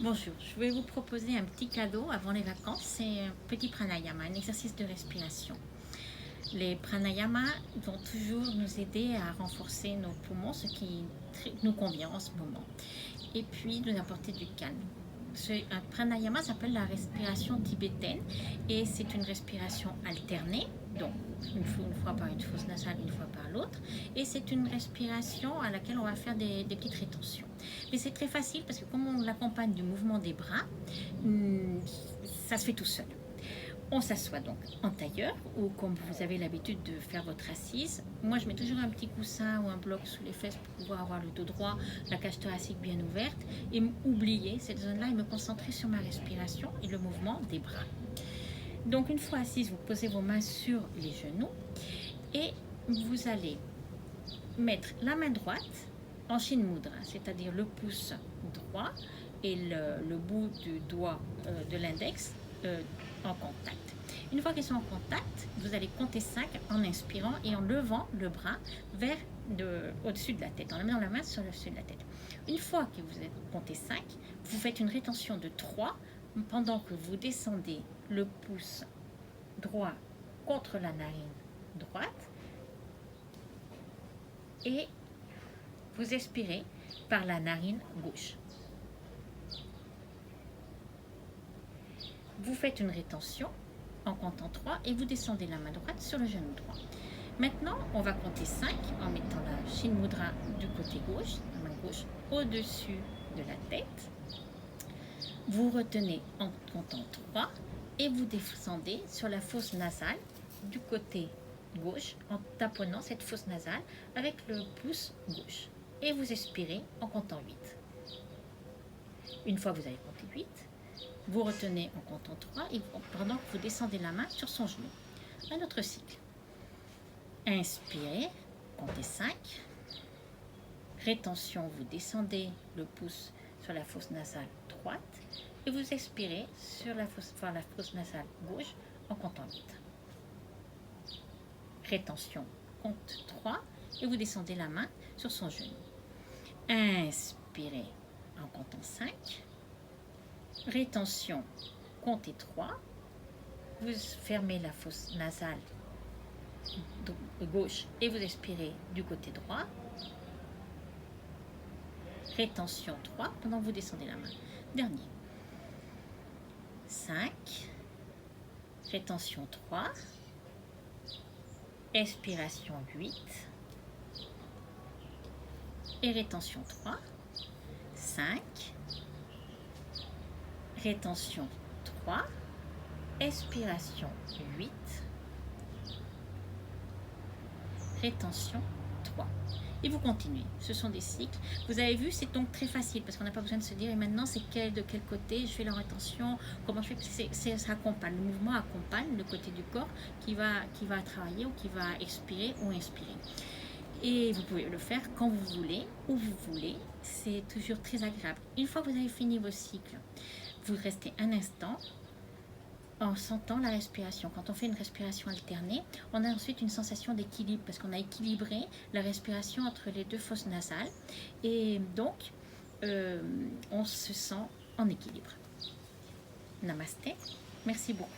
Bonjour, je vais vous proposer un petit cadeau avant les vacances. C'est un petit pranayama, un exercice de respiration. Les pranayamas vont toujours nous aider à renforcer nos poumons, ce qui nous convient en ce moment, et puis nous apporter du calme. Un pranayama s'appelle la respiration tibétaine et c'est une respiration alternée, donc une fois par une fosse nasale, une fois par l'autre, et c'est une respiration à laquelle on va faire des petites rétentions. Mais c'est très facile parce que comme on l'accompagne du mouvement des bras, ça se fait tout seul. On s'assoit donc en tailleur ou comme vous avez l'habitude de faire votre assise. Moi, je mets toujours un petit coussin ou un bloc sous les fesses pour pouvoir avoir le dos droit, la cage thoracique bien ouverte et oublier cette zone-là et me concentrer sur ma respiration et le mouvement des bras. Donc, une fois assise, vous posez vos mains sur les genoux et vous allez mettre la main droite en Shin Mudra, c'est-à-dire le pouce droit et le bout du doigt de l'index en contact. Une fois qu'ils sont en contact, vous allez compter 5 en inspirant et en levant le bras vers au-dessus de la tête, en amenant la main sur le dessus de la tête. Une fois que vous êtes compté 5, vous faites une rétention de 3 pendant que vous descendez le pouce droit contre la narine droite et vous expirez par la narine gauche. Vous faites une rétention en comptant 3 et vous descendez la main droite sur le genou droit. Maintenant, on va compter 5 en mettant la Shin Mudra du côté gauche, la main gauche, au-dessus de la tête. Vous retenez en comptant 3 et vous descendez sur la fosse nasale du côté gauche en taponnant cette fosse nasale avec le pouce gauche. Et vous expirez en comptant 8. Une fois que vous avez compté 8, vous retenez en comptant 3 et pendant que vous descendez la main sur son genou. Un autre cycle. Inspirez, comptez 5. Rétention, vous descendez le pouce sur la fosse nasale droite et vous expirez sur la fosse nasale gauche en comptant 8. Rétention, compte 3 et vous descendez la main sur son genou. Inspirez en comptant 5. Rétention, comptez 3. Vous fermez la fosse nasale gauche et vous expirez du côté droit. Rétention 3 pendant que vous descendez la main. Dernier. 5. Rétention 3. Expiration 8. Et rétention 3. 5. Rétention 3. Expiration 8. Rétention 3. Et vous continuez. Ce sont des cycles. Vous avez vu, c'est donc très facile parce qu'on n'a pas besoin de se dire et maintenant c'est de quel côté je fais la rétention, comment je fais. Ça accompagne. Le mouvement accompagne le côté du corps qui va travailler ou qui va expirer ou inspirer. Et vous pouvez le faire quand vous voulez, où vous voulez. C'est toujours très agréable. Une fois que vous avez fini vos cycles, vous restez un instant en sentant la respiration. Quand on fait une respiration alternée, on a ensuite une sensation d'équilibre parce qu'on a équilibré la respiration entre les deux fosses nasales et donc on se sent en équilibre. Namasté, merci beaucoup.